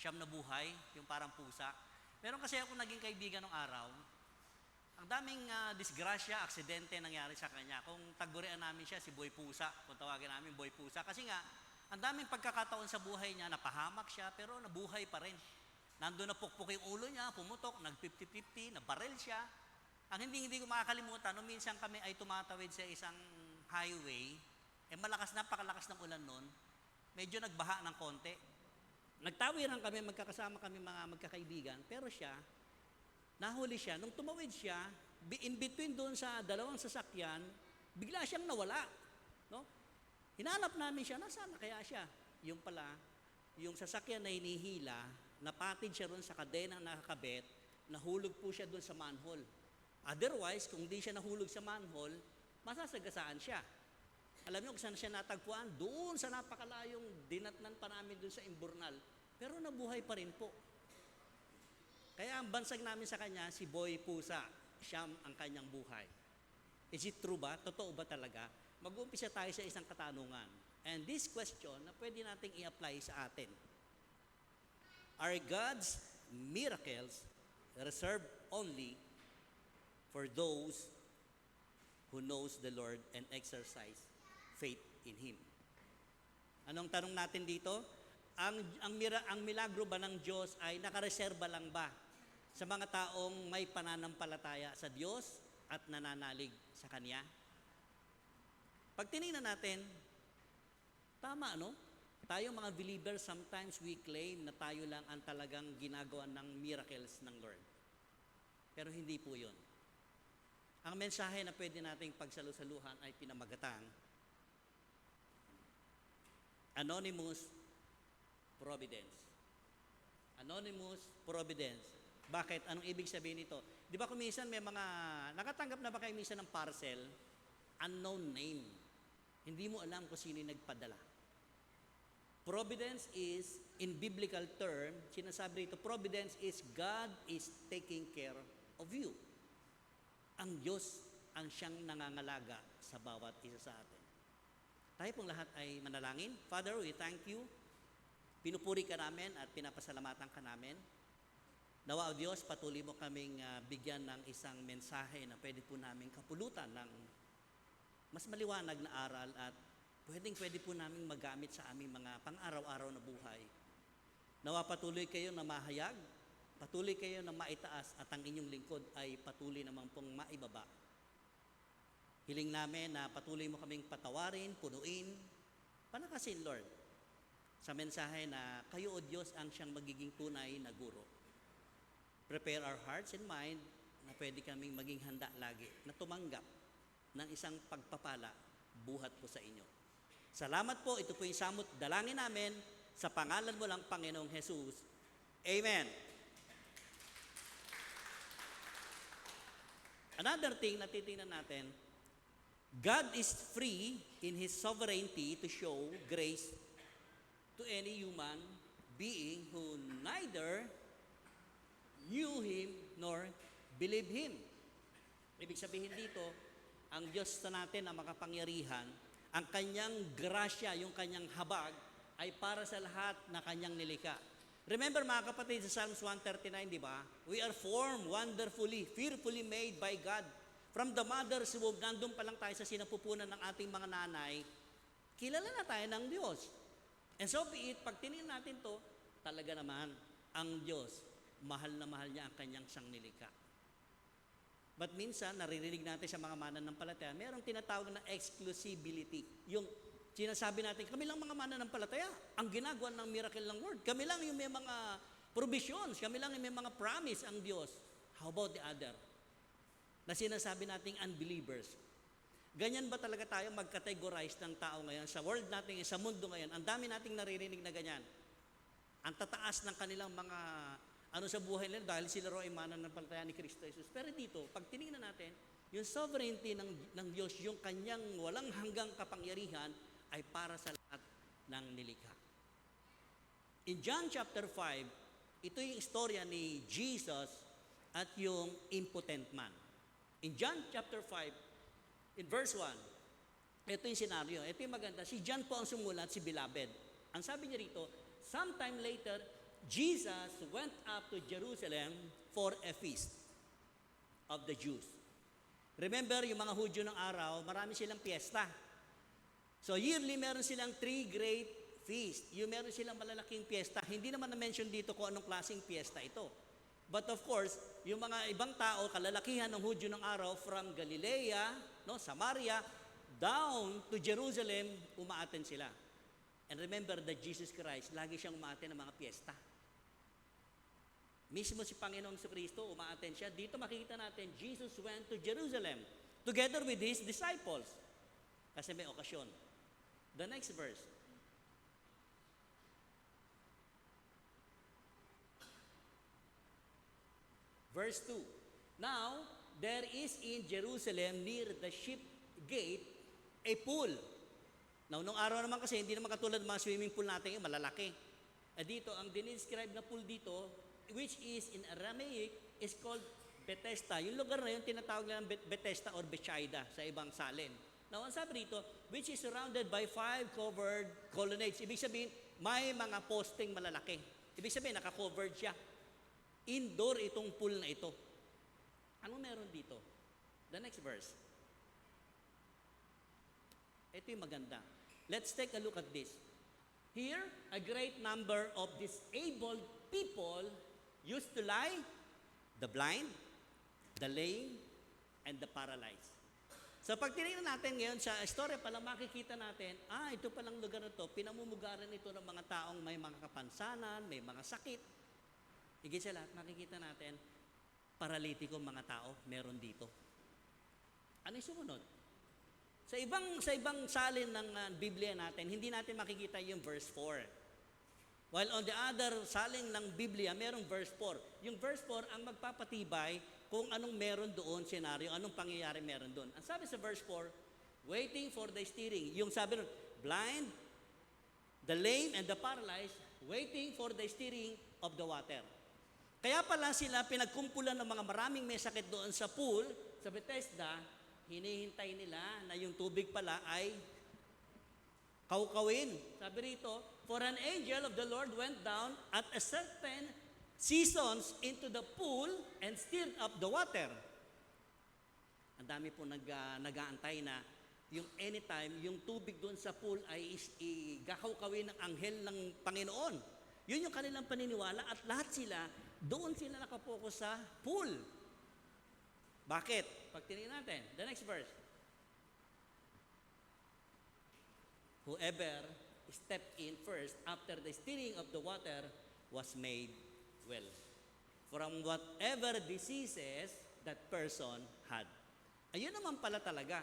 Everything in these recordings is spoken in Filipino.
siyam na buhay, yung parang pusa. Meron kasi ako naging kaibigan nung araw, ang daming disgrasya, aksidente nangyari sa kanya. Kung tagurian namin siya, si Boy Pusa, kung tawagin namin Boy Pusa. Kasi nga, ang daming pagkakataon sa buhay niya, napahamak siya, pero nabuhay pa rin. Nandun na pukpuk yung ulo niya, pumutok, nag-50-50, nabaril siya. Ang hindi ko makakalimutan, nung minsan kami ay tumatawid sa isang highway, napakalakas ng ulan nun, medyo nagbaha ng konti. Nagtawiran kami, magkakasama kami mga magkakaibigan, pero siya, nahuli siya. Nung tumawid siya, in between doon sa dalawang sasakyan, bigla siyang nawala. No? Hinanap namin siya, nasaan na kaya siya? Yung pala, yung sasakyan na hinihila, napatid siya doon sa kadenang nakakabit, nahulog po siya doon sa manhole. Otherwise, kung di siya nahulog sa manhole, masasagasaan siya. Alam niyo kung saan siya natagpuan? Doon sa napakalayong dinatnan pa namin doon sa Imburnal. Pero nabuhay pa rin po. Kaya ang bansag namin sa kanya, si Boy Pusa, siyam ang kanyang buhay. Is it true ba? Totoo ba talaga? Mag-uumpisa tayo sa isang katanungan. And this question na pwede nating i-apply sa atin. Are God's miracles reserved only for those who knows the Lord and exercise faith in Him? Anong tanong natin dito? Ang milagro ba ng Diyos ay nakareserba lang ba sa mga taong may pananampalataya sa Diyos at nananalig sa Kanya? Pag tinignan natin, tama, no? Tayo mga believers, sometimes we claim na tayo lang ang talagang ginagawa ng miracles ng Lord. Pero hindi po yun. Ang mensahe na pwede nating pagsalusaluhan ay pinamagatang Anonymous Providence. Anonymous Providence. Bakit? Anong ibig sabihin nito? Di ba kung minsan may mga, nakatanggap na ba kayo minsan ng parcel? Unknown name. Hindi mo alam kung sino yung nagpadala. Providence is, in biblical term, sinasabi rito, providence is God is taking care of you. Ang Diyos ang siyang nangangalaga sa bawat isa sa atin. Tayo pong lahat ay manalangin. Father, we thank you. Pinupuri ka namin at pinapasalamatan ka namin. Nawa o Diyos, patuloy mo kaming bigyan ng isang mensahe na pwede po namin kapulutan ng mas maliwanag na aral at pwede po namin magamit sa aming mga pang-araw-araw na buhay. Nawa patuloy kayo na mahayag, patuloy kayo na maitaas at ang inyong lingkod ay patuloy naman pong maibaba. Hiling namin na patuloy mo kaming patawarin, punuin, panakasin Lord, sa mensahe na kayo o Diyos ang siyang magiging tunay na guro. Prepare our hearts and mind na pwede kaming maging handa lagi na tumanggap ng isang pagpapala buhat po sa inyo. Salamat po, ito po yung samot dalangin namin sa pangalan mo lang, Panginoong Jesus. Amen. Another thing na titingnan natin, God is free in His sovereignty to show grace to any human being who neither knew Him nor believed Him. Ibig sabihin dito, ang Diyos na natin ang makapangyarihan, ang kanyang grasya, yung kanyang habag, ay para sa lahat na kanyang nilikha. Remember mga kapatid, sa Psalms 139, di ba? We are formed wonderfully, fearfully made by God. From the mother's womb, nandun pa lang tayo sa sinapupunan ng ating mga nanay, kilala na tayo ng Diyos. And so be it, pag tinignan natin to, talaga naman, ang Diyos, mahal na mahal niya ang kanyang siyang nilikha. But minsan, naririnig natin sa mga mananampalataya, mayroong tinatawag na exclusivity. Yung sinasabi natin, kami lang mga mananampalataya, ang ginagawa ng miracle ng Lord. Kami lang yung may mga provisions, kami lang yung may mga promise ang Diyos. How about the other? Na sinasabi nating unbelievers. Ganyan ba talaga tayo mag-categorize ng tao ngayon? Sa world natin, sa mundo ngayon, ang dami nating naririnig na ganyan. Ang tataas ng kanilang mga sa buhay nila dahil sila ro ay mananampalataya ni Kristo Jesus. Pero dito, pag tinignan natin, yung sovereignty ng Diyos, yung kanyang walang hanggang kapangyarihan ay para sa lahat ng nilikha. In John chapter 5, ito yung istorya ni Jesus at yung impotent man. In John chapter 5, in verse 1, ito yung senaryo. Ito yung maganda. Si John po ang sumulat, si Beloved. Ang sabi niya rito, sometime later, Jesus went up to Jerusalem for a feast of the Jews. Remember, yung mga Hudyo ng araw, marami silang piyesta. So yearly, meron silang 3 great feast. Yung meron silang malalaking piyesta. Hindi naman na-mention dito kung anong klaseng piyesta ito. But of course, yung mga ibang tao, kalalakihan ng Hudyo ng araw, from Galilea, no, Samaria, down to Jerusalem, umaaten sila. And remember that Jesus Christ, lagi siyang umaaten ng mga piyesta. Mismo si Panginoong Kristo, umaaten siya. Dito makikita natin, Jesus went to Jerusalem together with His disciples. Kasi may okasyon. The next verse. Verse 2. Now, there is in Jerusalem near the sheep gate a pool. Now, nung araw naman kasi, hindi naman katulad ng mga swimming pool natin, yung malalaki. Dito, ang dinescribe na pool dito, which is in Aramaic, is called Bethesda. Yung lugar na yun, tinatawag lang Bethesda or Bethsaida sa ibang salin. Now, ang sabi rito, which is surrounded by 5 covered colonnades. Ibig sabihin, may mga posting malalaki. Ibig sabihin, naka-covered siya. Indoor itong pool na ito. Ano meron dito? The next verse. Ito yung maganda. Let's take a look at this. Here, a great number of disabled people used to lie, the blind, the lame, and the paralyzed. So pag tinignan natin ngayon sa istorya pala, makikita natin, ito palang lugar na to, pinamumugaran ito ng mga taong may mga kapansanan, may mga sakit. Higit sa lahat, makikita natin, paralitiko mga tao, meron dito. Ano yung sumunod? Sa ibang salin ng Biblia natin, hindi natin makikita yung verse 4. While on the other saling ng Biblia, merong verse 4. Yung verse 4 ang magpapatibay kung anong meron doon, senaryo, anong pangyayari meron doon. Ang sabi sa verse 4, waiting for the steering. Yung sabi doon, blind, the lame, and the paralyzed, waiting for the steering of the water. Kaya pala sila pinagkumpulan ng mga maraming may sakit doon sa pool, sa Bethesda, hinihintay nila na yung tubig pala ay kaukawin. Sabi rito, for an angel of the Lord went down at a certain seasons into the pool and stirred up the water. Ang dami po nag-aantay na yung anytime, yung tubig doon sa pool ay gakaukawin ng anghel ng Panginoon. Yun yung kanilang paniniwala at lahat sila, doon sila nakapokus sa pool. Bakit? Pag tinignan natin, the next verse. Whoever stepped in first after the stirring of the water was made well from whatever diseases that person had. Ayun naman pala talaga.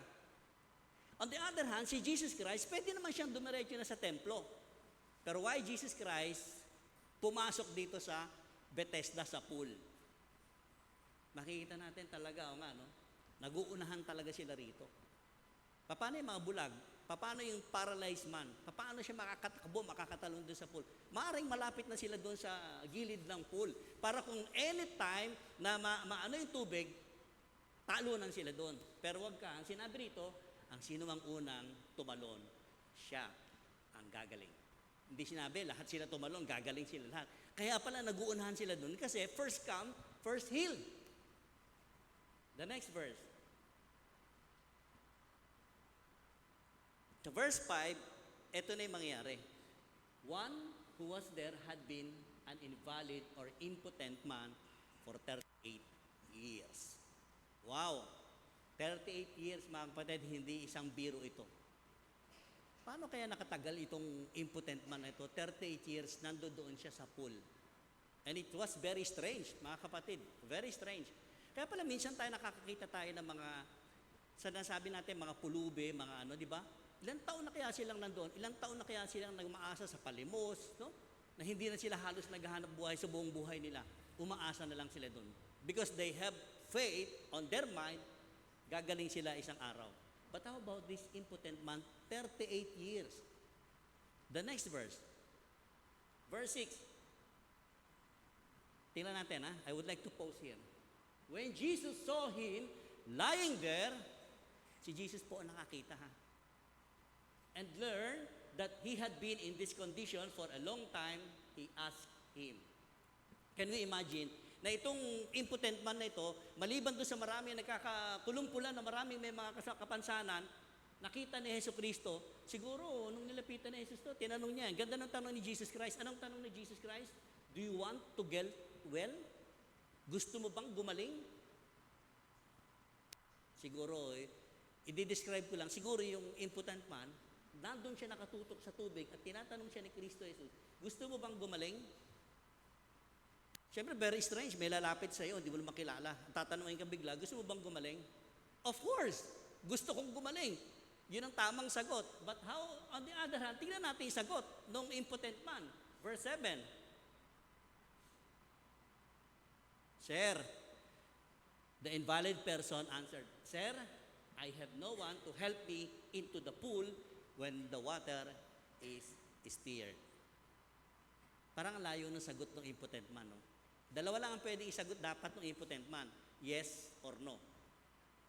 On the other hand, si Jesus Christ, pwede naman siyang dumiretso na sa templo. Pero why Jesus Christ pumasok dito sa Bethesda sa pool? Makikita natin talaga, nag-uunahan talaga sila rito. Paano yung mga bulag? Paano yung paralyzed man? Paano siya makakatakbo, makakatalon doon sa pool? Maaring malapit na sila doon sa gilid ng pool. Para kung anytime na maano yung tubig, talunan sila doon. Pero wag ka, ang sinabi rito, ang sino mang unang tumalon, siya ang gagaling. Hindi sinabi, lahat sila tumalon, gagaling sila lahat. Kaya pala nag-uunahan sila doon kasi first come, first heal. The next verse. Sa verse 5, ito na yung mangyayari. One who was there had been an invalid or impotent man for 38 years. Wow! 38 years, mga kapatid, hindi isang biro ito. Paano kaya nakatagal itong impotent man na ito? 38 years, nandoon siya sa pool. And it was very strange, mga kapatid. Very strange. Kaya pala minsan nakakakita tayo ng mga, sinasabi natin, mga pulube, mga di ba? Ilang taon na kaya silang nandoon? Ilang taon na kaya silang nagmaasa sa palimos, no? Na hindi na sila halos naghahanap buhay sa buong buhay nila. Umaasa na lang sila doon. Because they have faith on their mind, gagaling sila isang araw. But how about this impotent man? 38 years. The next verse. Verse 6. Tingnan natin, I would like to pause here. When Jesus saw him lying there, si Jesus po ang nakakita, and learned that he had been in this condition for a long time, he asked him. Can we imagine na itong impotent man na ito, maliban doon sa marami nagkakakulong pula na marami may mga kapansanan, nakita ni Hesus Kristo, siguro nung nilapitan ni Hesus to, tinanong niya, ganda ng tanong ni Jesus Christ. Anong tanong ni Jesus Christ? Do you want to get well? Gusto mo bang gumaling? Siguro, i-describe ko lang, siguro yung impotent man, nandun siya nakatutok sa tubig at tinatanong siya ni Kristo Jesus, gusto mo bang gumaling? Siyempre, very strange, may lalapit sa iyo, hindi mo naman makilala. Tatanungin ka bigla, gusto mo bang gumaling? Of course, gusto kong gumaling. Yun ang tamang sagot. But how, on the other hand, tingnan natin yung sagot ng impotent man. Verse 7. Sir, the invalid person answered, Sir, I have no one to help me into the pool when the water is stirred. Parang layo ng sagot ng impotent man, no? Dalawa lang ang pwede isagot dapat ng impotent man, yes or no.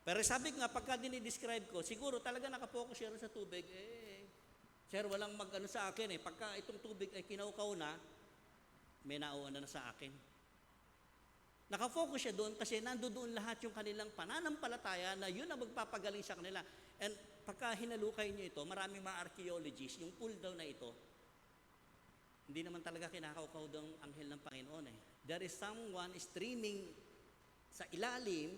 Pero sabi ko nga, pagka dinidescribe ko, siguro talaga nakapokus siya sa tubig, sir, walang mag-ano sa akin pagka itong tubig ay kinaukaw na, may nauuna na sa akin. Nakafocus siya doon kasi nandoon lahat yung kanilang pananampalataya na yun ang magpapagaling sa kanila. And pagka hinalukay niyo ito, maraming mga archaeologists, yung pool daw na ito, hindi naman talaga kinakaukaw daw ang anghel ng Panginoon There is someone streaming sa ilalim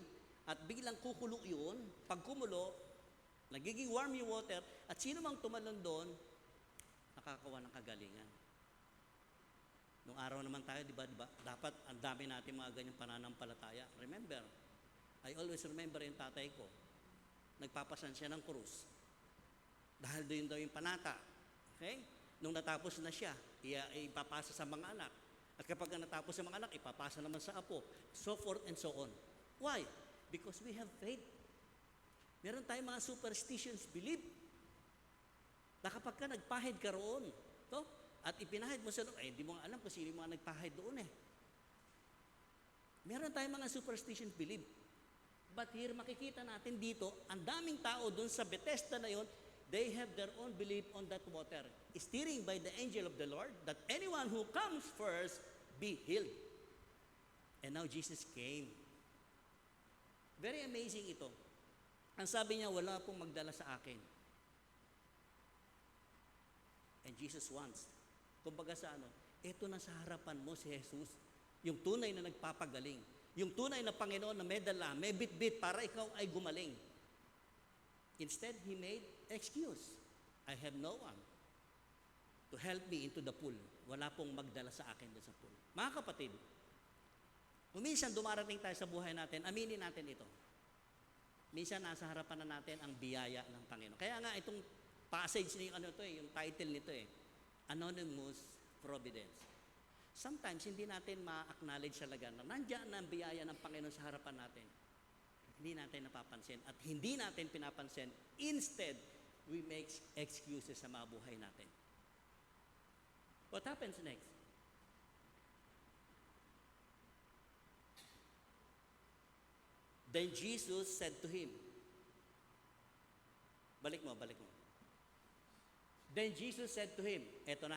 at biglang kukulo yun. Pag kumulo, nagiging warm yung water at sino mang tumalon doon, nakakawa ng kagalingan. Nung araw naman tayo, di ba, dapat ang dami natin mga ganyang pananampalataya. Remember, I always remember yung tatay ko. Nagpapasan siya ng krus. Dahil doon daw yung panata. Okay? Nung natapos na siya, ipapasa sa mga anak. At kapag natapos sa mga anak, ipapasa naman sa apo. So forth and so on. Why? Because we have faith. Meron tayong mga superstitions belief. Na kapag ka nagpahid ka roon, at ipinahid mo sa loob, hindi mo alam kung sino yung mga nagpahid doon Meron tayong mga superstition belief. But here, makikita natin dito, ang daming tao doon sa Bethesda na yon, they have their own belief on that water, steering by the angel of the Lord, that anyone who comes first be healed. And now Jesus came. Very amazing ito. Ang sabi niya, wala pong magdala sa akin. And Jesus wants. Kumbaga sa ito na sa harapan mo si Jesus, yung tunay na nagpapagaling, yung tunay na Panginoon na may dala, may bit-bit para ikaw ay gumaling. Instead, He made excuse. I have no one to help me into the pool. Wala pong magdala sa akin doon sa pool. Mga kapatid, kung minsan dumarating tayo sa buhay natin, aminin natin ito. Minsan nasa harapan na natin ang biyaya ng Panginoon. Kaya nga itong passage na yung title nito Anonymous Providence. Sometimes hindi natin ma-acknowledge talaga na nandiyan na ang biyaya ng Panginoon sa harapan natin. Hindi natin napapansin at hindi natin pinapansin. Instead, we make excuses sa mga buhay natin. What happens next? Then Jesus said to him, balik mo. Then Jesus said to him, eto na.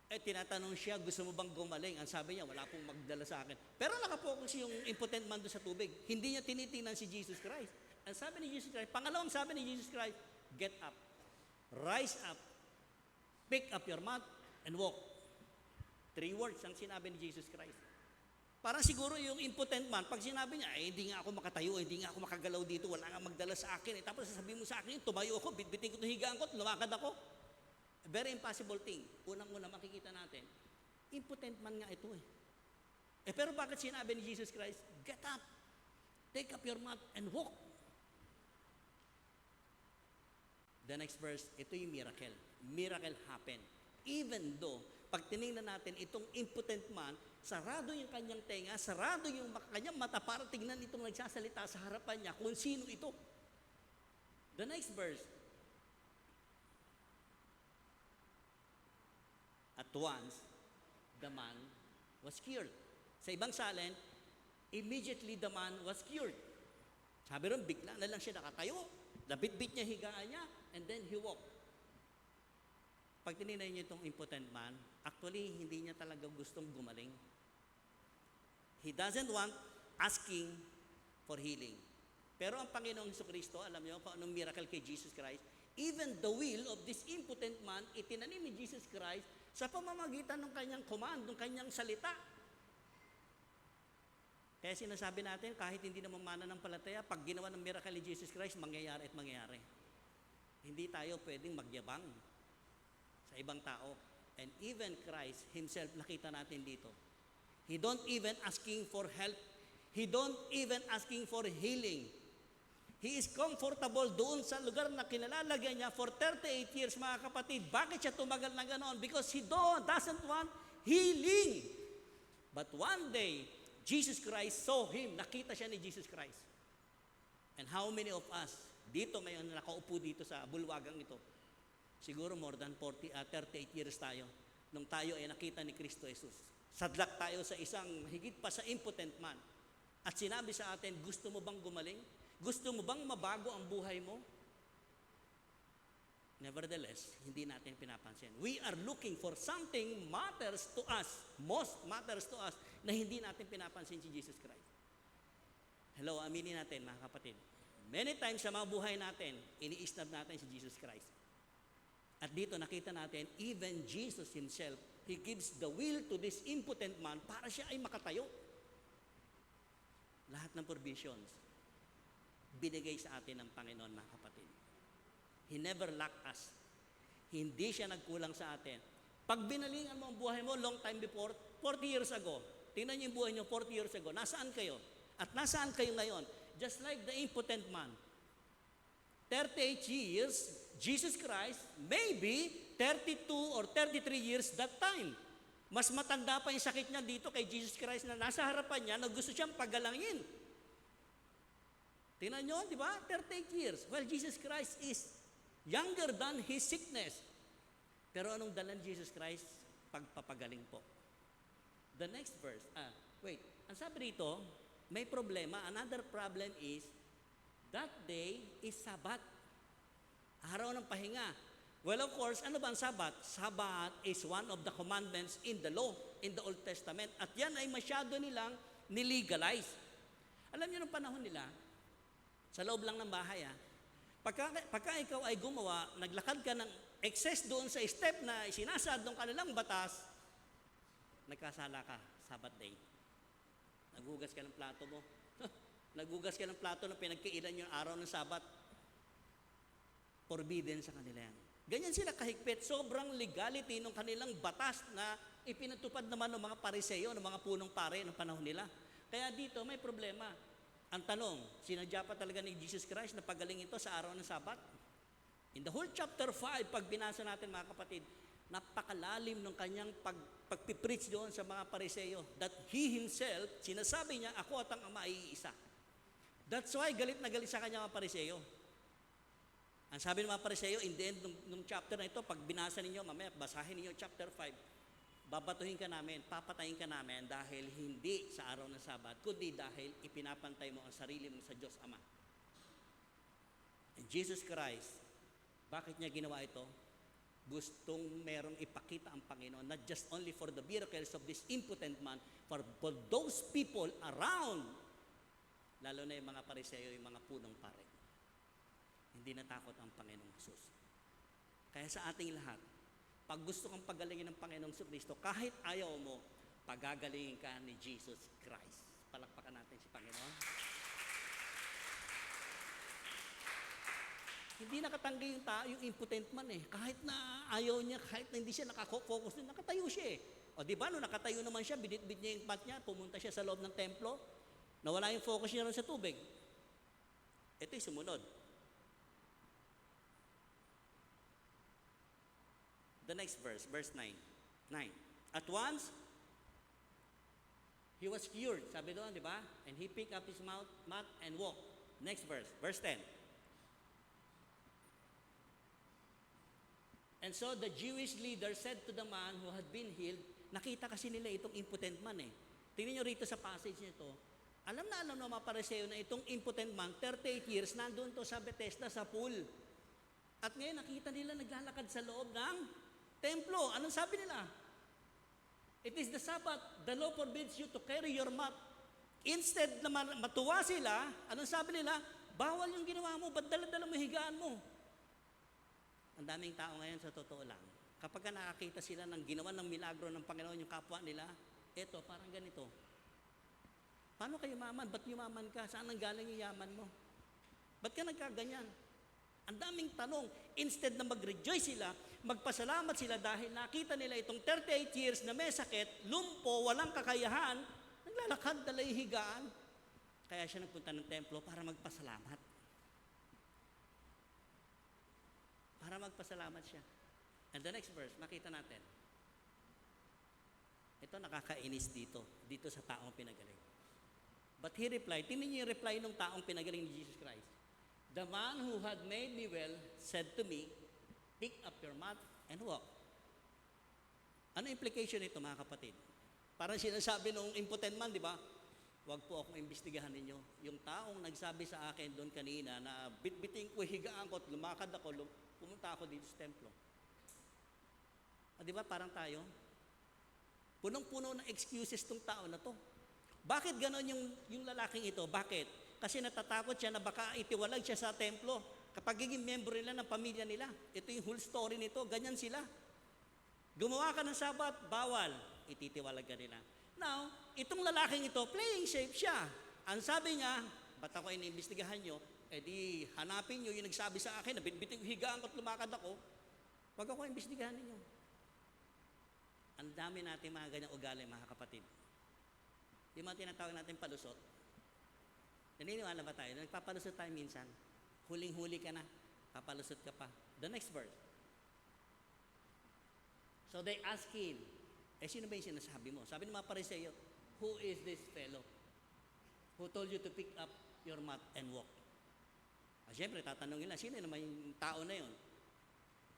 Tinatanong siya, gusto mo bang gumaling? Ang sabi niya, wala pong magdala sa akin. Pero nakapokus yung impotent man doon sa tubig. Hindi niya tinitingnan si Jesus Christ. Ang sabi ni Jesus Christ, pangalawang sabi ni Jesus Christ, get up, rise up, pick up your mat, and walk. 3 words ang sinabi ni Jesus Christ. Parang siguro yung impotent man, pag sinabi niya, hindi nga ako makatayo, hindi nga ako makagalaw dito, wala nga magdala sa akin. Tapos sasabihin mo sa akin, tumayo ako, bitbitin ko itong higaan ko, lumakad ako. A very impossible thing. Unang-una makikita natin, impotent man nga ito pero bakit sinabi ni Jesus Christ, get up, take up your mat, and walk. The next verse, ito yung miracle. Miracle happened. Even though, pag tinignan natin itong impotent man, sarado yung kanyang tenga, sarado yung kanyang mata para tignan itong nagsasalita sa harapan niya kung sino ito. The next verse, at once, the man was cured. Sa ibang salin, immediately the man was cured. Sabi ron, bigla na lang siya nakatayo. Nabitbit niya higaan niya, and then he walked. Pag tinignan niyo itong impotent man, actually, hindi niya talaga gustong gumaling. He doesn't want asking for healing. Pero ang Panginoong Jesucristo, alam niyo kung anong miracle kay Jesus Christ, even the will of this impotent man, itinanim ni Jesus Christ sa pamamagitan ng kanyang command, ng kanyang salita. Kaya sinasabi natin, kahit hindi naman mananampalataya, pag ginawa ng miracle ni Jesus Christ, mangyayari at mangyayari. Hindi tayo pwedeng magyabang sa ibang tao. And even Christ himself, nakita natin dito. He don't even asking for help. He don't even asking for healing. He is comfortable doon sa lugar na kinalalagyan niya for 38 years, mga kapatid. Bakit siya tumagal na ganoon? Because he doesn't want healing. But one day, Jesus Christ saw him. Nakita siya ni Jesus Christ. And how many of us, dito ngayon, nakaupo dito sa bulwagang ito, siguro more than 38 years tayo, nung tayo ay nakita ni Kristo Jesus. Sadlak tayo sa isang higit pa sa impotent man. At sinabi sa atin, gusto mo bang gumaling? Gusto mo bang mabago ang buhay mo? Nevertheless, hindi natin pinapansin. We are looking for something matters to us, most matters to us, na hindi natin pinapansin si Jesus Christ. Hello, aminin natin mga kapatid. Many times sa mga buhay natin, ini-snub natin si Jesus Christ. At dito nakita natin, even Jesus himself, he gives the will to this impotent man para siya ay makatayo. Lahat ng provisions, binigay sa atin ng Panginoon, mga kapatid. He never lacked us. Hindi siya nagkulang sa atin. Pag binalingan mo ang buhay mo long time before, 40 years ago, tingnan niyo yung buhay niyo 40 years ago, nasaan kayo? At nasaan kayo ngayon? Just like the impotent man. 38 years, Jesus Christ, maybe 32 or 33 years that time. Mas matanda pa yung sakit niya dito kay Jesus Christ na nasa harapan niya na gusto siyang pagalangin. Tingnan nyo, di ba? 38 years. Well, Jesus Christ is younger than his sickness. Pero anong dala ni Jesus Christ? Pagpapagaling po. The next verse. Ang sabi rito, may problema. Another problem is, that day is Sabbath. Araw ng pahinga. Well, of course, ano ba ang Sabbath? Sabbath is one of the commandments in the law, in the Old Testament. At yan ay masyado nilang nilegalize. Alam niyo nung panahon nila, sa loob lang ng bahay, pagka ikaw ay gumawa, naglakad ka ng excess doon sa step na sinasad ng kanilang batas, nagkasala ka, Sabbath day. Naghugas ka ng plato mo. Naghugas ka ng plato na pinagkailan yung araw ng Sabbath. Forbidden sa kanila yan. Ganyan sila kahigpit. Sobrang legality ng kanilang batas na ipinatupad naman ng mga pariseyo, ng mga punong pare ng panahon nila. Kaya dito may problema. Ang tanong, sinadya pa talaga ni Jesus Christ na pagaling ito sa araw ng Sabat? In the whole chapter 5, pag binasa natin mga kapatid, napakalalim ng kanyang pagpipreach doon sa mga pariseyo that he himself, sinasabi niya, ako at ang Ama ay iisa. That's why galit na galit sa kanya mga pariseyo. Ang sabi ng mga pariseyo, in the end ng chapter na ito, pag binasa ninyo, mamaya basahin ninyo chapter 5, babatuhin ka namin, papatayin ka namin dahil hindi sa araw ng Sabat, kundi dahil ipinapantay mo ang sarili mo sa Diyos Ama. And Jesus Christ, bakit niya ginawa ito? Gustong merong ipakita ang Panginoon, not just only for the miracles of this impotent man, for those people around, lalo na yung mga pariseyo, yung mga punong pare. Hindi natakot ang Panginoong Jesus. Kaya sa ating lahat, pag gusto kang pagalingin ng Panginoong Kristo, kahit ayaw mo, pagagalingin ka ni Jesus Christ. Palakpakan natin si Panginoon. Hindi nakatanggi yung impotent man eh. Kahit na ayaw niya, kahit na hindi siya nakafocus din, nakatayo siya eh. O di ba, no, nakatayo naman siya, binitbit niya yung mat niya, pumunta siya sa loob ng templo, nawala yung focus niya rin sa tubig. Ito'y sumunod. The next verse, verse 9. At once, he was cured. Sabi doon, di ba? And he picked up his mat and walked. Next verse, verse 10. And so the Jewish leader said to the man who had been healed, nakita kasi nila itong impotent man eh. Tingnan nyo rito sa passage nito. Alam na mga Pariseo na itong impotent man, 38 years, nandun to sa Bethesda, sa pool. At ngayon nakita nila naglalakad sa loob ng templo. Anong sabi nila? It is the Sabbath. The law forbids you to carry your mat Instead na matuwa sila, anong sabi nila? Bawal yung ginawa mo, ba't dala-dala mo higaan mo? Ang daming tao ngayon sa totoo lang. Kapag nakakita sila ng ginawa ng milagro ng Panginoon yung kapwa nila, eto, parang ganito. Paano ka yumaman? Ba't yumaman ka? Saan ang galing yung yaman mo? Ba't ka nagkaganyan? Ang daming tanong. Instead na mag-rejoice sila, magpasalamat sila dahil nakita nila itong 38 years na may sakit, lumpo, walang kakayahan, naglalakad, dalay higaan. Kaya siya nagpunta ng templo para magpasalamat. Para magpasalamat siya. And the next verse, makita natin. Ito nakakainis dito sa taong pinagaling. But he replied, tingnan niyo yung reply ng taong pinagaling ni Jesus Christ. The man who had made me well said to me, pick up your mat and walk. Ano implication nito mga kapatid? Parang sinasabi nung impotent man, di ba? Huwag po akong imbestigahan ninyo. Yung taong nagsabi sa akin doon kanina na bitbiting ko, higaan ko at lumakad ako, pumunta ako dito sa templo. Di ba parang tayo? Punong-puno ng excuses tong tao na to. Bakit ganon yung lalaking ito? Bakit? Kasi natatakot siya na baka itiwalag siya sa templo. Kapag giging member nila ng pamilya nila. Ito yung whole story nito. Ganyan sila. Gumawa ka ng Sabat, bawal. Ititiwalag ka nila. Now, itong lalaking ito, playing safe siya. Ang sabi niya, ba't ako iniimbestigahan nyo? Di hanapin nyo yung nagsabi sa akin na bitbiting higaan ko at lumakad ako. Huwag ako imbestigahan ninyo. Ang dami natin mga ganyang ugali, mga kapatid. Yung mga tinatawag natin palusot. Naniniwala ba tayo? Nagpapalusot tayo minsan. Huling-huli ka na. Papalusot ka pa. The next verse. So they ask him, sino ba yung sinasabi mo? Sabi ng mga Pariseo, who is this fellow who told you to pick up your mat and walk? Siyempre, tatanungin nila, sino naman yung tao na yun?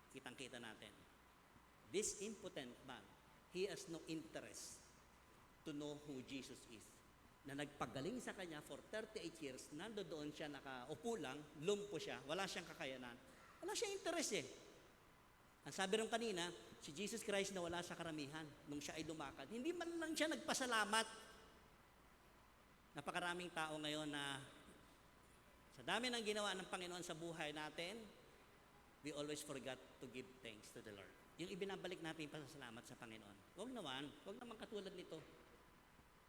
Kitang-kita natin. This impotent man, he has no interest to know who Jesus is. Na nagpagaling sa kanya for 38 years, nandoon siya, nakaupo lang, lumpo siya, wala siyang kakayanan. Wala siyang interest eh. Ang sabi rin kanina, si Jesus Christ na wala sa karamihan nung siya ay lumakad. Hindi man lang siya nagpasalamat. Napakaraming tao ngayon na sa dami ng ginawa ng Panginoon sa buhay natin, we always forgot to give thanks to the Lord. Yung ibinabalik natin yung pasasalamat sa Panginoon. Huwag naman katulad nito.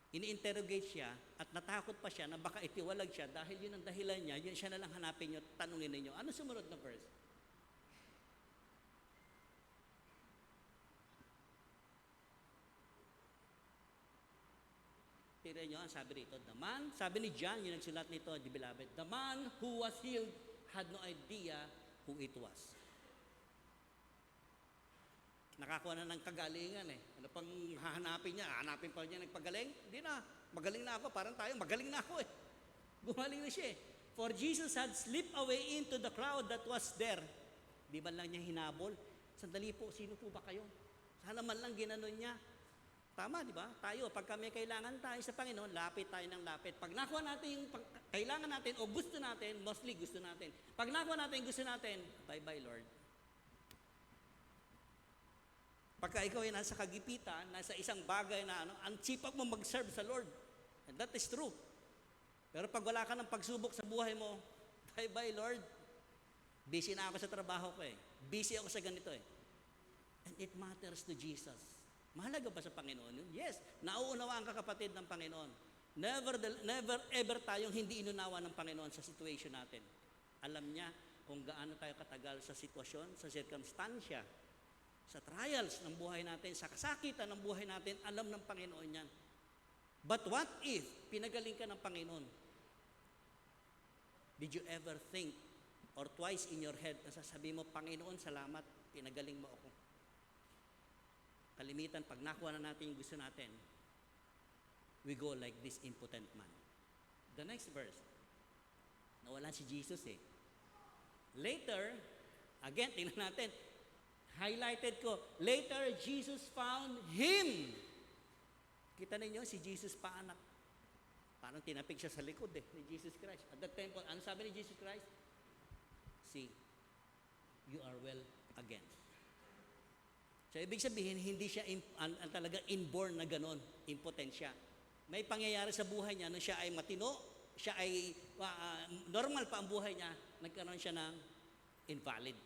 Ini-interrogate siya at natakot pa siya na baka itiwalag siya dahil yun ang dahilan niya, yun siya na lang hanapin niyo, tanungin ninyo. Ano sumunod na verse? Tira nyo, ang sabi rito, the man, sabi ni John, yung nagsulat nito, the beloved, the man who was healed had no idea who it was. Nakakuha na ng kagalingan eh. Ano pang hahanapin niya? Hahanapin pa niya nagpagaling? Hindi na. Magaling na ako. Parang tayo, magaling na ako eh. Gumaling na siya eh. For Jesus had slipped away into the crowd that was there. Di ba lang niya hinabol? Sandali po, sino po ba kayo? Sana man lang ginanon niya. Tama, di ba? Tayo, pag kami kailangan tayo sa Panginoon, lapit tayo ng lapit. Pag nakuha natin yung kailangan natin o gusto natin, mostly gusto natin. Pag nakuha natin yung gusto natin, bye-bye Lord. Pagka ikaw ay nasa kagipitan, nasa isang bagay na ang sipag mo mag-serve sa Lord. And that is true. Pero pag wala ka ng pagsubok sa buhay mo, bye-bye Lord. Busy na ako sa trabaho ko eh. Busy ako sa ganito eh. And it matters to Jesus. Mahalaga ba sa Panginoon yun? Yes. Nauunawaan ka kapatid ng Panginoon. Never ever tayong hindi inunawa ng Panginoon sa situation natin. Alam niya kung gaano tayo katagal sa sitwasyon, sa circumstansya, sa trials ng buhay natin, sa kasakitan ng buhay natin, alam ng Panginoon yan. But what if pinagaling ka ng Panginoon? Did you ever think or twice in your head na sasabihin mo, Panginoon, salamat, pinagaling mo ako. Kalimitan, pag nakuha na natin yung gusto natin, we go like this impotent man. The next verse, nawala si Jesus eh. Later, again, tingnan natin, highlighted ko, later Jesus found him. Kita ninyo, si Jesus pa anak. Parang tinapik siya sa likod ni Jesus Christ. At the temple, ano sabi ni Jesus Christ? See, you are well again. So, ibig sabihin, hindi siya talaga inborn na ganon, impotent siya. May pangyayari sa buhay niya nung siya ay matino, siya ay normal pa ang buhay niya, nagkaroon siya ng invalid.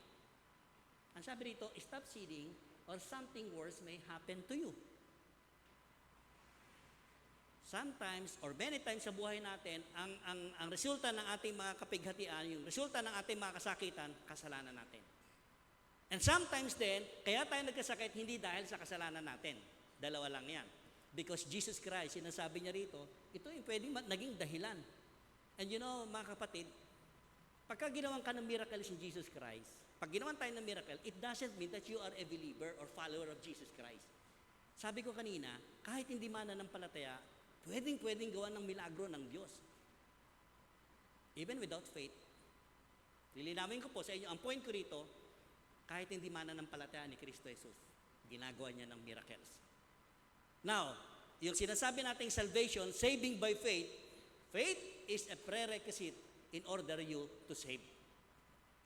Ang sabi rito, stop sinning or something worse may happen to you. Sometimes or many times sa buhay natin, ang resulta ng ating mga kapighatian, yung resulta ng ating mga kasakitan, kasalanan natin. And sometimes then, kaya tayo nagkasakit, hindi dahil sa kasalanan natin. Dalawa lang yan. Because Jesus Christ, sinasabi niya rito, ito yung pwedeng naging dahilan. And you know, mga kapatid, pagka ginawan ka ng miracle si Jesus Christ, pag ginawan tayo ng miracle, it doesn't mean that you are a believer or follower of Jesus Christ. Sabi ko kanina, kahit hindi mananampalataya, pwedeng gawa ng milagro ng Diyos. Even without faith. Lilinawin ko po sa inyo, ang point ko rito, kahit hindi mananampalataya ni Kristo Jesus, ginagawa niya ng miracles. Now, yung sinasabi nating salvation, saving by faith, faith is a prerequisite in order you to save.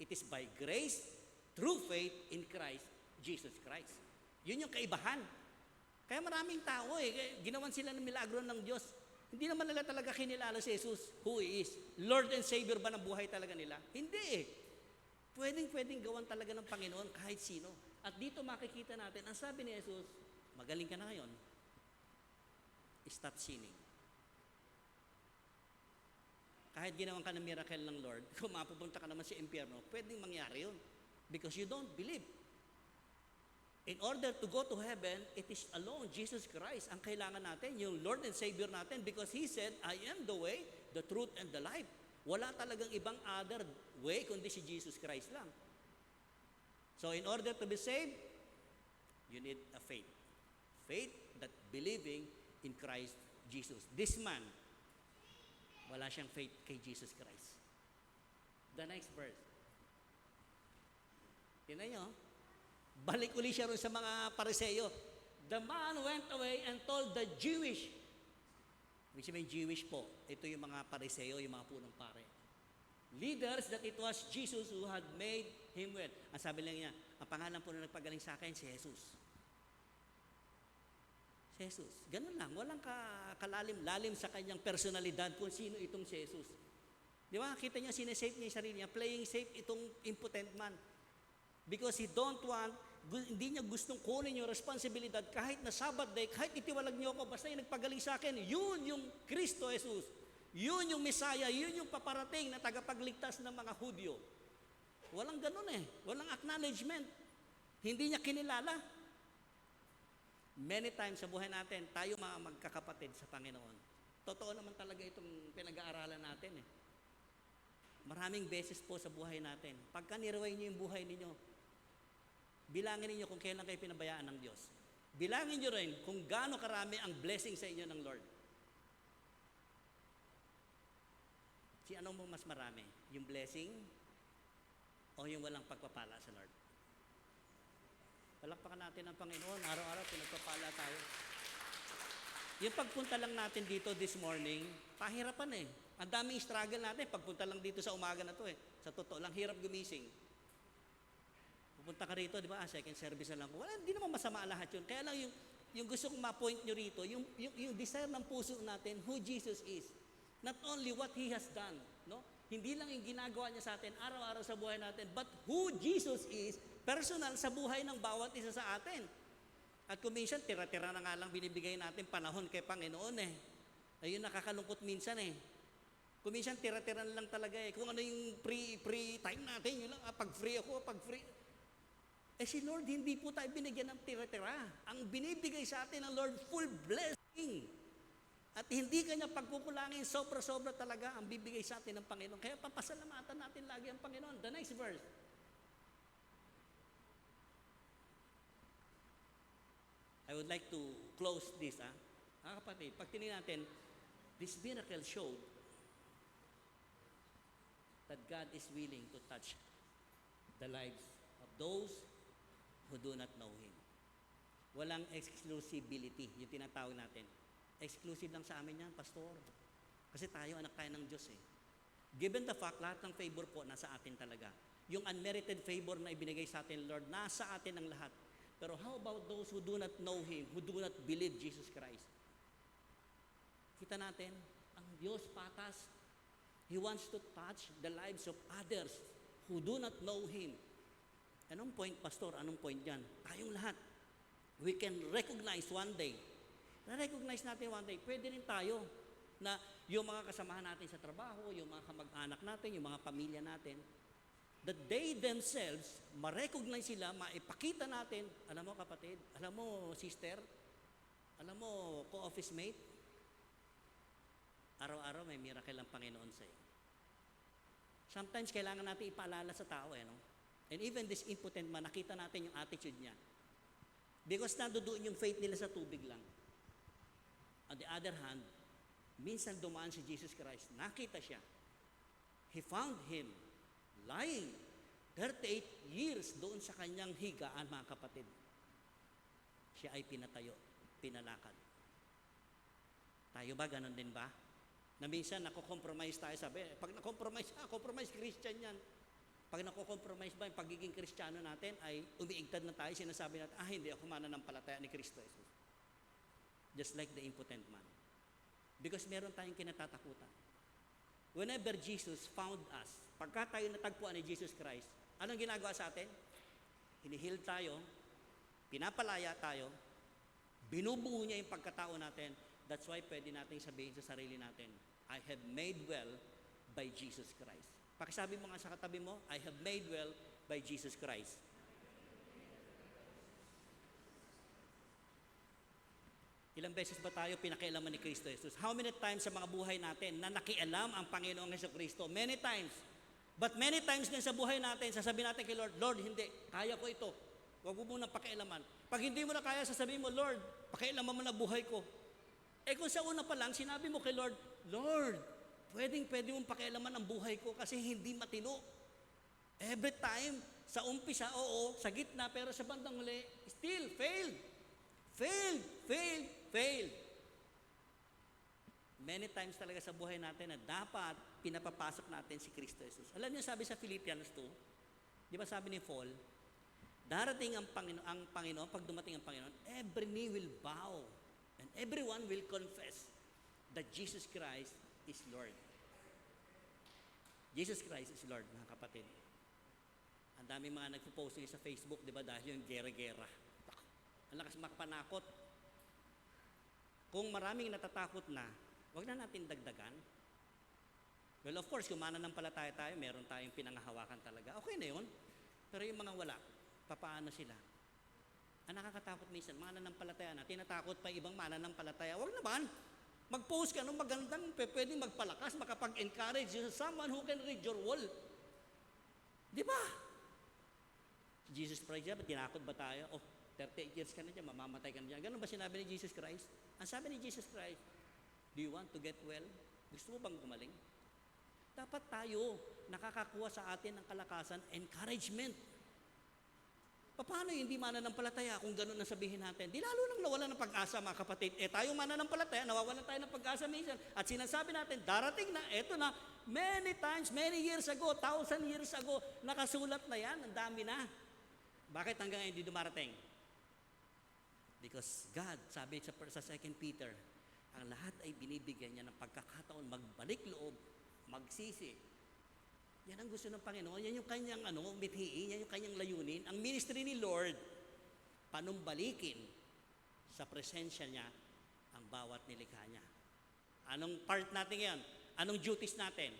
It is by grace, through faith in Christ, Jesus Christ. Yun yung kaibahan. Kaya maraming tao ginawan sila ng milagro ng Diyos. Hindi naman nila talaga kinilala si Jesus, who He is. Lord and Savior ba ng buhay talaga nila? Hindi Pwedeng gawan talaga ng Panginoon kahit sino. At dito makikita natin, ang sabi ni Jesus, magaling ka na ngayon, stop sinning. Kahit ginawan ka ng miracle ng Lord, kung mapupunta ka naman sa impyerno, pwedeng mangyari yun. Because you don't believe. In order to go to heaven, it is alone Jesus Christ ang kailangan natin, yung Lord and Savior natin, because He said, I am the way, the truth, and the life. Wala talagang ibang other way kundi si Jesus Christ lang. So in order to be saved, you need a faith. Faith that believing in Christ Jesus. This man, wala siyang faith kay Jesus Christ. The next verse. Tingnan nyo, balik uli siya rin sa mga Pariseo. The man went away and told the Jewish, which means Jewish po, ito yung mga Pariseo, yung mga punong pare, leaders, that it was Jesus who had made him well. Ang sabi lang niya, ang pangalan po na nagpagaling sa akin, si Jesus. Si Jesus. Ganun lang, walang kalalim-lalim sa kanyang personalidad kung sino itong si Jesus. Di ba? Kita niya, sinesafe niya yung sarili niya, playing safe itong impotent man. Because he don't want, hindi niya gustong kunin yung responsibilidad kahit na Sabbath day, kahit itiwalag niyo ako, basta yung nagpagaling sa akin, yun yung Kristo Jesus. Yun yung Messiah, yun yung paparating na tagapagligtas ng mga Hudyo. Walang ganun walang acknowledgement. Hindi niya kinilala. Many times sa buhay natin, tayo mga magkakapatid sa Panginoon, totoo naman talaga itong pinag-aaralan natin Maraming beses po sa buhay natin, pagka niraway niyo yung buhay ninyo, bilangin niyo kung kailan kayo pinabayaan ng Diyos. Bilangin niyo rin kung gaano karami ang blessing sa inyo ng Lord. Si ano mo mas marami? Yung blessing o yung walang pagpapala sa Lord? Palakpakan natin ang Panginoon. Araw-araw pinagpapala tayo. Yung pagpunta lang natin dito this morning, pahirapan Ang daming struggle natin. Pagpunta lang dito sa umaga na to Sa totoo lang, hirap gumising. Pupunta ka rito, di ba? Second service na lang. Wala, hindi naman masama lahat yun. Kaya lang yung gusto kong ma-point nyo rito, yung desire ng puso natin, who Jesus is. Not only what He has done, no? Hindi lang yung ginagawa niya sa atin araw-araw sa buhay natin, but who Jesus is, personal sa buhay ng bawat isa sa atin. At kung minsan, tira-tira na nga lang binibigay natin panahon kay Panginoon Ayun, nakakalungkot minsan Kung minsan, tira-tira na lang talaga Kung ano yung free time natin, yun lang, pag free ako, pag free. Si Lord, hindi po tayo binigyan ng tira-tira. Ang binibigay sa atin ng Lord, full blessing. At hindi kanya pagkukulangin, sobra-sobra talaga ang bibigay sa atin ng Panginoon. Kaya papasalamatan natin lagi ang Panginoon. The next verse. I would like to close this. Kapatid, pag tinignan natin, this miracle showed that God is willing to touch the lives of those who do not know Him. Walang exclusivity, yung tinatawag natin. Exclusive lang sa amin yan, pastor. Kasi tayo, anak tayo ng Diyos Given the fact, lahat ng favor po, nasa atin talaga. Yung unmerited favor na ibinigay sa atin, Lord, nasa atin ang lahat. Pero how about those who do not know Him, who do not believe Jesus Christ? Kita natin, ang Diyos patas. He wants to touch the lives of others who do not know Him. Anong point, Pastor? Anong point dyan? Tayong lahat. We can recognize one day. Na-recognize natin one day, pwede rin tayo na yung mga kasamahan natin sa trabaho, yung mga kamag-anak natin, yung mga pamilya natin, that they themselves, ma-recognize sila, maipakita natin, alam mo kapatid, alam mo sister, alam mo co-office mate, araw-araw may miracle ang Panginoon sa'yo. Sometimes kailangan natin ipaalala sa tao, no? And even this impotent man, nakita natin yung attitude niya. Because nandoon yung faith nila sa tubig lang. On the other hand, minsan dumaan si Jesus Christ, nakita siya. He found him lying 38 years doon sa kanyang higaan, mga kapatid. Siya ay pinatayo, pinalakad. Tayo ba, ganun din ba? Na minsan nako-compromise tayo, sabi, pag na-compromise, compromise Christian yan. Pag nako-compromise ba yung pagiging Kristiyano natin ay umiigtad na tayo, sinasabi natin, hindi ako mananampalataya ni Kristo Jesus. Just like the impotent man. Because meron tayong kinatatakutan. Whenever Jesus found us, pagka tayo natagpuan ni Jesus Christ, anong ginagawa sa atin? Hinihil tayo, pinapalaya tayo, binubuo niya yung pagkatao natin. That's why pwede natin sabihin sa sarili natin, I have made well by Jesus Christ. Pakisabi mo nga sa katabi mo, I have made well by Jesus Christ. Ilang beses ba tayo pinakialaman ni Kristo Jesus? How many times sa mga buhay natin na nakialam ang Panginoong Jesucristo? Many times. But many times din sa buhay natin, sasabihin natin kay Lord, Lord, hindi, kaya ko ito. Huwag mo munang pakialaman. Pag hindi mo na kaya, sasabihin mo, Lord, pakialaman mo na buhay ko. Kung sa una pa lang, sinabi mo kay Lord, Lord, pwede mong pakialaman ang buhay ko kasi hindi matino. Every time, sa umpisa, oo, sa gitna, pero sa bandang huli, still failed. Failed. Many times talaga sa buhay natin na dapat pinapapasok natin si Kristo Jesus. Alam niyo sabi sa Philippians 2, di ba sabi ni Paul, darating ang Panginoon, pag dumating ang Panginoon, every knee will bow and everyone will confess that Jesus Christ is Lord. Jesus Christ is Lord, mga kapatid. Ang dami mga nagpo-post sa Facebook, di ba, dahil yung gera-gera. Ang lakas makapanakot. Kung maraming natatakot na, wag na natin dagdagan. Well, of course, kung mananampalataya tayo, meron tayong pinangahawakan talaga. Okay na yun. Pero yung mga wala, papaano sila? Ang nakakatakot minsan, mananampalataya na, tinatakot pa ibang mananampalataya. Wag naman. Mag-post ka ng magandang, pwedeng magpalakas, makapag-encourage someone who can read your wall. Di ba? Jesus Christ, tinakot ba tayo? 38 years ka na dyan, mamamatay ka na dyan. Ganun ba sinabi ni Jesus Christ? Ang sabi ni Jesus Christ, do you want to get well? Gusto mo bang gumaling? Dapat tayo nakakakuha sa atin ng kalakasan, encouragement. Paano hindi mananampalataya kung ganun ang sabihin natin? Di lalo nang nawalan ng pag-asa, mga kapatid. Tayo mananampalataya, nawawalan tayo ng pag-asa minsan. At sinasabi natin, darating na, eto na, many times, many years ago, 1,000 years ago, nakasulat na yan, ang dami na. Bakit hanggang ngayon hindi dumarating? Because God, sabi sa 2 Peter, ang lahat ay binibigyan niya ng pagkakataon, magbalik loob, magsisi. Yan ang gusto ng Panginoon. Yan yung kanyang mithiin, yan yung kanyang layunin. Ang ministry ni Lord, panumbalikin sa presensya niya ang bawat nilikha niya. Anong part natin yan? Anong duties natin?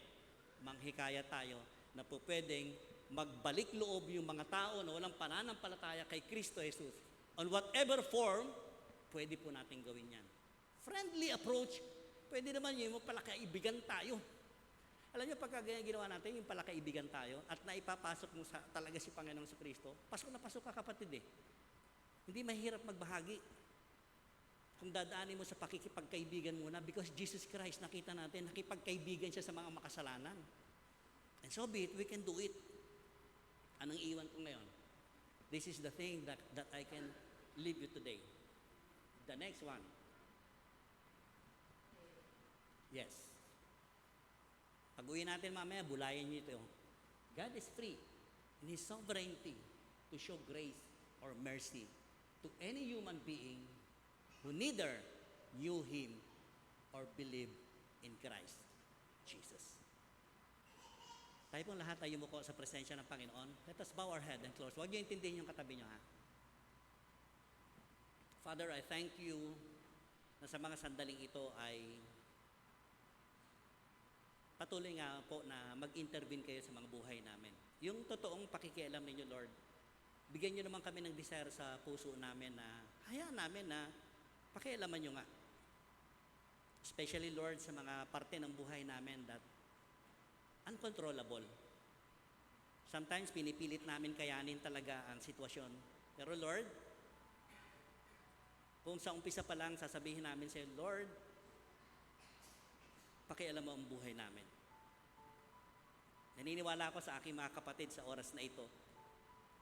Manghikaya tayo na po pwedeng magbalik loob yung mga tao na walang pananampalataya kay Kristo Jesus. On whatever form, pwede po natin gawin yan. Friendly approach, pwede naman yung palakaibigan tayo. Alam niyo, pagka ginawa natin, yung palakaibigan tayo, at naipapasok mo talaga si Panginoong Kristo, pasok na pasok ka, kapatid. Hindi mahirap magbahagi. Kung dadaanin mo sa pakikipagkaibigan muna, because Jesus Christ, nakita natin, nakipagkaibigan siya sa mga makasalanan. And so be it, we can do it. Anong iwan ko ngayon? This is the thing that I can leave you today. The next one. Yes. Pag-uwi natin mamaya, bulayan niyo ito. God is free in His sovereignty to show grace or mercy to any human being who neither knew Him or believe in Christ Jesus. Tayo pong lahat ay yumuko sa presensya ng Panginoon. Let us bow our head and close. Huwag niyo intindihin yung katabi niyo, ha? Father, I thank you na sa mga sandaling ito ay patuloy nga po na mag-intervene kayo sa mga buhay namin. Yung totoong pakikialam ninyo, Lord, bigyan niyo naman kami ng desire sa puso namin na hayaan namin na pakialaman niyo nga. Especially, Lord, sa mga parte ng buhay namin that uncontrollable. Sometimes pinipilit namin kayanin talaga ang sitwasyon. Pero Lord, kung sa umpisa pa lang sasabihin namin sa iyo, Lord, pakialam mo ang buhay namin. Naniniwala ako sa aking mga kapatid sa oras na ito.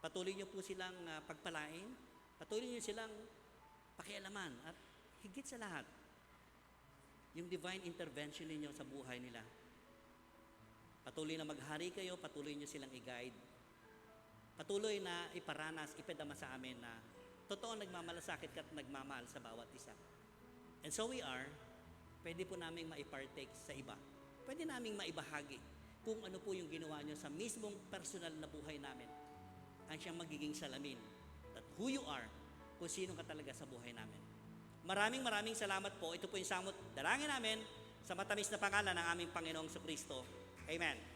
Patuloy niyo po silang pagpalain, patuloy niyo silang pakialaman at higit sa lahat, yung divine intervention ninyo sa buhay nila. Patuloy na maghari kayo, patuloy niyo silang i-guide. Patuloy na iparanas, ipadama sa amin na totoo nagmamalasakit ka at nagmamahal sa bawat isa. And so we are, pwede po naming maipartake sa iba. Pwede naming maibahagi kung ano po yung ginawa nyo sa mismong personal na buhay namin. Ang siyang magiging salamin. That who you are, kung sino ka talaga sa buhay namin. Maraming salamat po. Ito po yung samot dalangin namin sa matamis na pangalan ng aming Panginoong Kristo. Amen.